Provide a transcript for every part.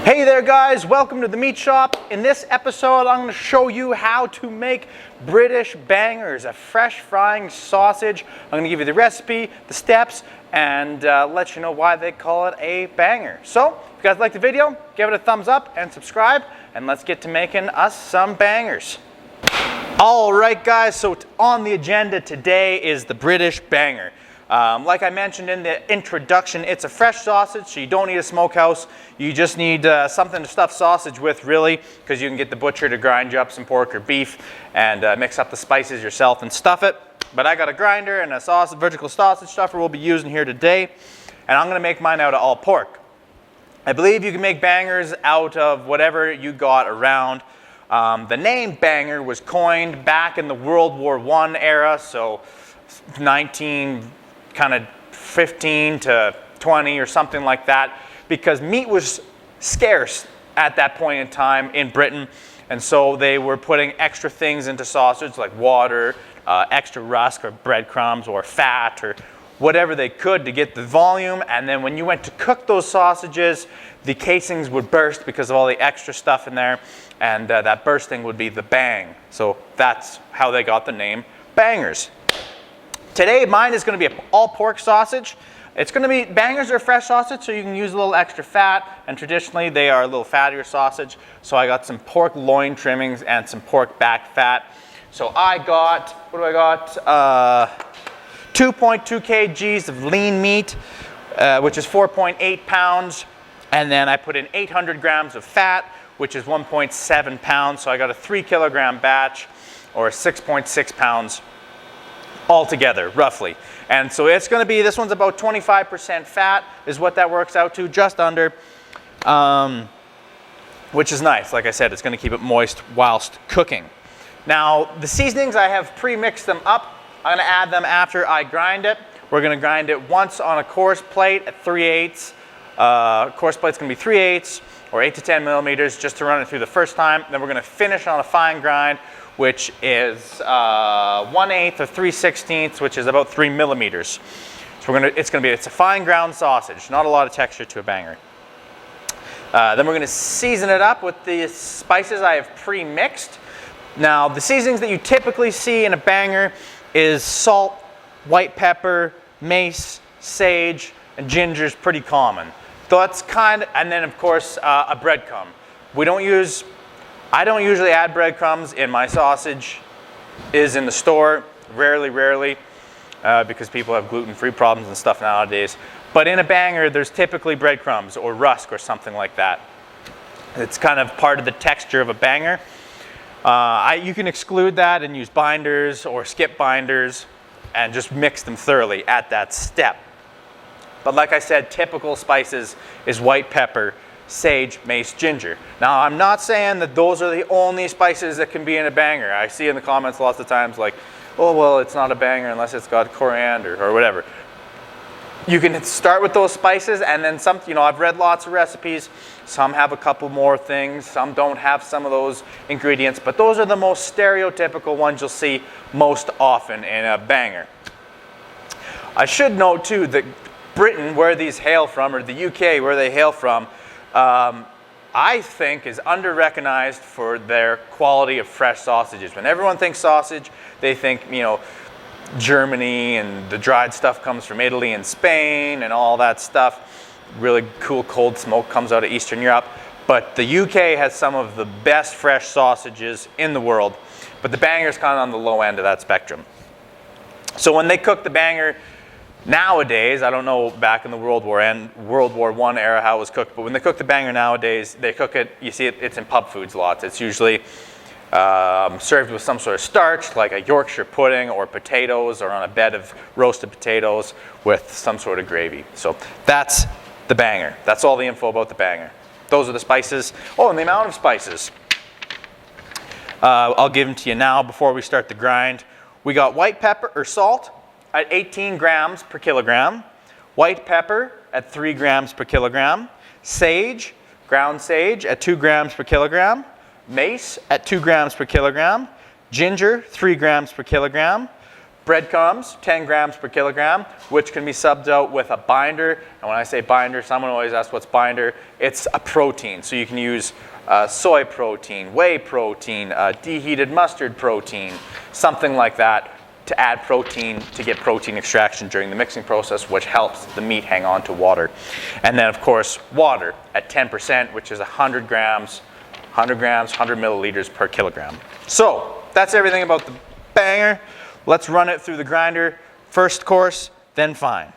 Hey there guys, welcome to the meat shop. In this episode I'm going to show you how to make British bangers, a fresh frying sausage. I'm going to give you the recipe, the steps, and let you know why they call it a banger. So, if you guys like the video, give it a thumbs up and subscribe, and let's get to making us some bangers. Alright guys, so on the agenda today is the British banger. Like I mentioned in the introduction, it's a fresh sausage, so you don't need a smokehouse. You just need something to stuff sausage with, really, because you can get the butcher to grind you up some pork or beef and mix up the spices yourself and stuff it. But I got a grinder and a vertical sausage stuffer we'll be using here today, and I'm going to make mine out of all pork. I believe you can make bangers out of whatever you got around. The name banger was coined back in the World War I era, so 15 to 20 or something like that, because meat was scarce at that point in time in Britain, and so they were putting extra things into sausage like water, extra rusk or breadcrumbs or fat or whatever they could to get the volume. And then when you went to cook those sausages, the casings would burst because of all the extra stuff in there, and that bursting would be the bang. So that's how they got the name bangers. Today, mine is going to be an all-pork sausage. It's going to be, bangers are fresh sausage, so you can use a little extra fat, and traditionally they are a little fattier sausage. So I got some pork loin trimmings and some pork back fat. So I got, 2.2 kgs of lean meat, which is 4.8 pounds. And then I put in 800 grams of fat, which is 1.7 pounds. So I got a 3 kilogram batch, or 6.6 pounds. Altogether, roughly. And so it's going to be, this one's about 25% fat is what that works out to, just under, which is nice. Like I said, it's going to keep it moist whilst cooking. Now, the seasonings, I have pre-mixed them up. I'm going to add them after I grind it. We're going to grind it once on a coarse plate at 3/8. Coarse plate's going to be 3/8 or 8 to 10 millimeters just to run it through the first time. Then we're going to finish on a fine grind, which is 1/8 or 3/16, which is about 3 millimeters. So it's a fine ground sausage, not a lot of texture to a banger. Then we're going to season it up with the spices I have pre-mixed. Now, the seasonings that you typically see in a banger is salt, white pepper, mace, sage, and ginger is pretty common. That's and then of course a breadcrumb. I don't usually add breadcrumbs in my sausage. Is in the store, rarely, because people have gluten-free problems and stuff nowadays. But in a banger, there's typically breadcrumbs or rusk or something like that. It's kind of part of the texture of a banger. You can exclude that and use binders or skip binders and just mix them thoroughly at that step. But like I said, typical spices is white pepper, sage, mace, ginger. Now, I'm not saying that those are the only spices that can be in a banger. I see in the comments lots of times like, oh, well, it's not a banger unless it's got coriander or whatever. You can start with those spices, and then some, I've read lots of recipes. Some have a couple more things. Some don't have some of those ingredients, but those are the most stereotypical ones you'll see most often in a banger. I should note too that Britain, where these hail from, or the UK, where they hail from, I think is under-recognized for their quality of fresh sausages. When everyone thinks sausage, they think, Germany, and the dried stuff comes from Italy and Spain and all that stuff. Really cool cold smoke comes out of Eastern Europe. But the UK has some of the best fresh sausages in the world. But the banger's kind of on the low end of that spectrum. So when they cook the banger nowadays, I don't know back in the World War I era how it was cooked, but when they cook the banger nowadays, they cook it, you see it's in pub foods lots. It's usually served with some sort of starch, like a Yorkshire pudding or potatoes, or on a bed of roasted potatoes with some sort of gravy. So that's the banger. That's all the info about the banger. Those are the spices. Oh, and the amount of spices. I'll give them to you now before we start the grind. We got white pepper or salt at 18 grams per kilogram, white pepper at 3 grams per kilogram, sage, ground sage at 2 grams per kilogram, mace at 2 grams per kilogram, ginger 3 grams per kilogram, breadcrumbs, 10 grams per kilogram, which can be subbed out with a binder. And when I say binder, someone always asks what's binder. It's a protein. So you can use soy protein, whey protein, deheated mustard protein, something like that to add protein, to get protein extraction during the mixing process, which helps the meat hang on to water. And then of course, water at 10%, which is 100 grams, 100 milliliters per kilogram. So that's everything about the banger. Let's run it through the grinder. First coarse, then fine.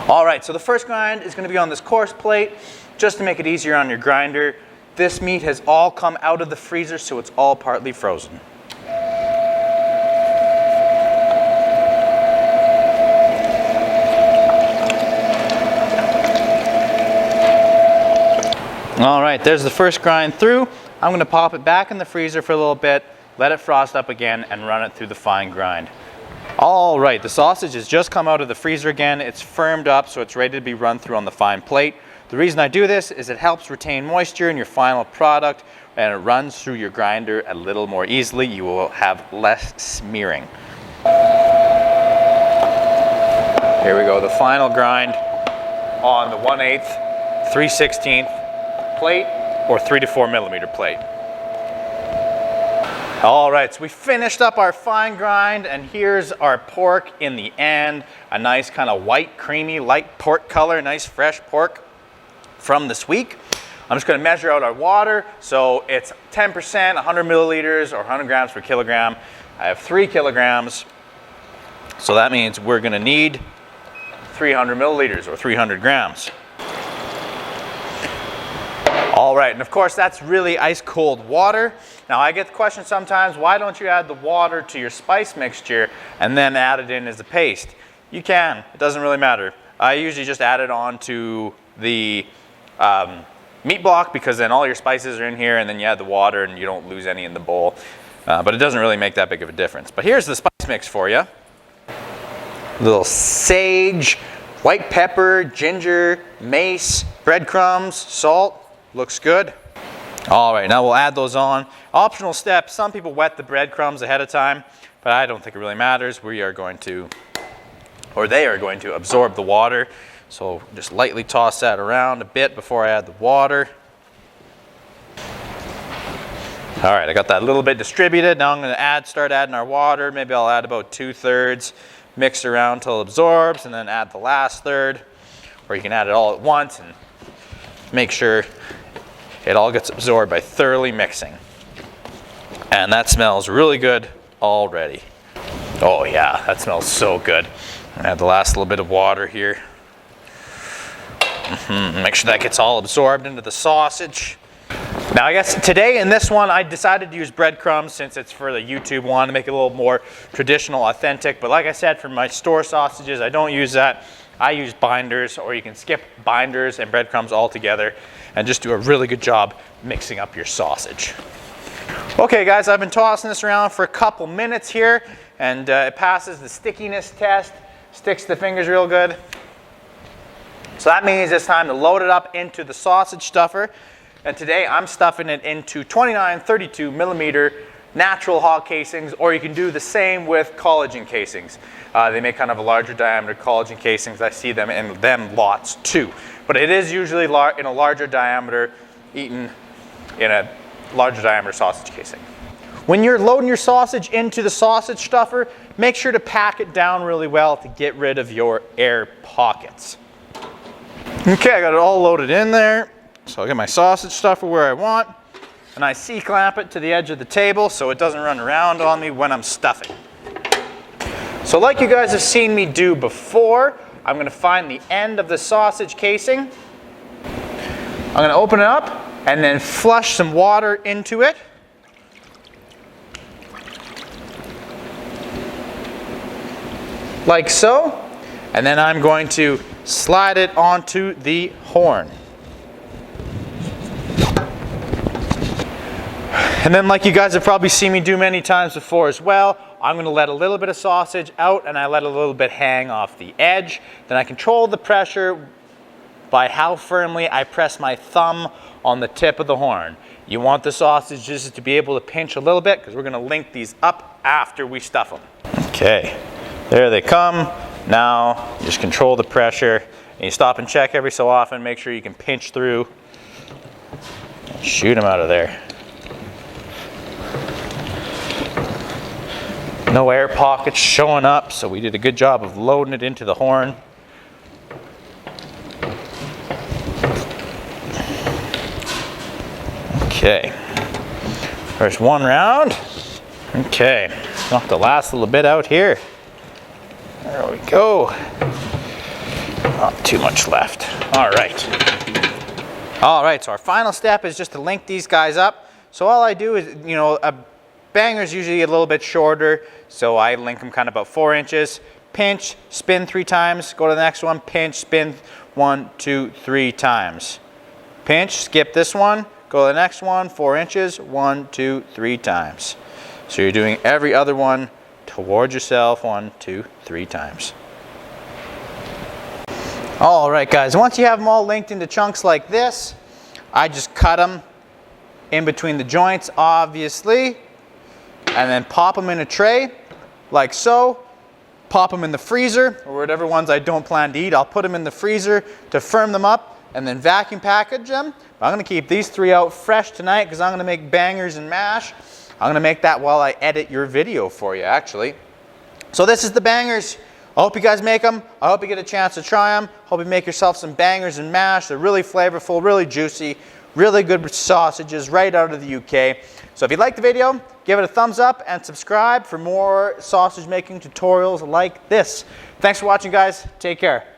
All right, so the first grind is going to be on this coarse plate, just to make it easier on your grinder. This meat has all come out of the freezer, so it's all partly frozen. All right, there's the first grind through. I'm going to pop it back in the freezer for a little bit, let it frost up again, and run it through the fine grind. All right, the sausage has just come out of the freezer again. It's firmed up, so it's ready to be run through on the fine plate. The reason I do this is it helps retain moisture in your final product, and it runs through your grinder a little more easily. You will have less smearing. Here we go, the final grind on the 1/8, 3/16 plate or 3 to 4 millimeter plate. All right, so we finished up our fine grind, and here's our pork in the end. A nice kind of white, creamy, light pork color, nice fresh pork from this week. I'm just going to measure out our water. So it's 10%, 100 milliliters or 100 grams per kilogram. I have 3 kilograms. So that means we're going to need 300 milliliters or 300 grams. All right, and of course that's really ice cold water. Now I get the question sometimes, why don't you add the water to your spice mixture and then add it in as a paste? You can, it doesn't really matter. I usually just add it onto the meat block, because then all your spices are in here, and then you add the water and you don't lose any in the bowl. But it doesn't really make that big of a difference. But here's the spice mix for you. A little sage, white pepper, ginger, mace, breadcrumbs, salt. Looks good. All right, now we'll add those on. Optional step, some people wet the breadcrumbs ahead of time, but I don't think it really matters. We are going to, or they are going to absorb the water. So just lightly toss that around a bit before I add the water. All right, I got that a little bit distributed. Now I'm going to start adding our water. Maybe I'll add about 2/3, mix around till it absorbs, and then add the last third. Or you can add it all at once and make sure it all gets absorbed by thoroughly mixing. And that smells really good already. Oh yeah, that smells so good. Add the last little bit of water here. Make sure that gets all absorbed into the sausage. Now I guess today in this one I decided to use breadcrumbs since it's for the YouTube one, to make it a little more traditional, authentic. But like I said, for my store sausages, I don't use that. I use binders, or you can skip binders and breadcrumbs altogether and just do a really good job mixing up your sausage. Okay guys, I've been tossing this around for a couple minutes here, and it passes the stickiness test, sticks to the fingers real good. So that means it's time to load it up into the sausage stuffer. And today I'm stuffing it into 29-32 millimeter natural hog casings, or you can do the same with collagen casings. They make kind of a larger diameter collagen casings. I see them in them lots too. But it is usually in a larger diameter, eaten in a larger diameter sausage casing. When you're loading your sausage into the sausage stuffer, make sure to pack it down really well to get rid of your air pockets. Okay, I got it all loaded in there. So I'll get my sausage stuffer where I want, and I C-clamp it to the edge of the table so it doesn't run around on me when I'm stuffing. So like you guys have seen me do before, I'm going to find the end of the sausage casing. I'm going to open it up and then flush some water into it. Like so. And then I'm going to slide it onto the horn. And then, like you guys have probably seen me do many times before as well, I'm going to let a little bit of sausage out and I let a little bit hang off the edge. Then I control the pressure by how firmly I press my thumb on the tip of the horn. You want the sausages to be able to pinch a little bit because we're gonna link these up after we stuff them. Okay, there they come. Now, just control the pressure. And you stop and check every so often, make sure you can pinch through. Shoot them out of there. No air pockets showing up, so we did a good job of loading it into the horn. Okay, first one round. Okay, knock the last little bit out here. There we go. Not too much left. All right. All right, so our final step is just to link these guys up. So all I do is, you know, a banger's usually a little bit shorter, so I link them kind of about 4 inches. Pinch, spin 3 times, go to the next one, pinch, spin 1, 2, 3 times. Pinch, skip this one, go to the next one, 4 inches, 1, 2, 3 times. So you're doing every other one towards yourself, 1, 2, 3 times. All right, guys, once you have them all linked into chunks like this, I just cut them in between the joints, obviously, and then pop them in a tray, like so. Pop them in the freezer, or whatever ones I don't plan to eat. I'll put them in the freezer to firm them up, and then vacuum package them. I'm gonna keep these 3 out fresh tonight because I'm gonna make bangers and mash. I'm gonna make that while I edit your video for you, actually. So this is the bangers. I hope you guys make them. I hope you get a chance to try them. Hope you make yourself some bangers and mash. They're really flavorful, really juicy, really good sausages right out of the UK. So if you liked the video, give it a thumbs up and subscribe for more sausage making tutorials like this. Thanks for watching, guys. Take care.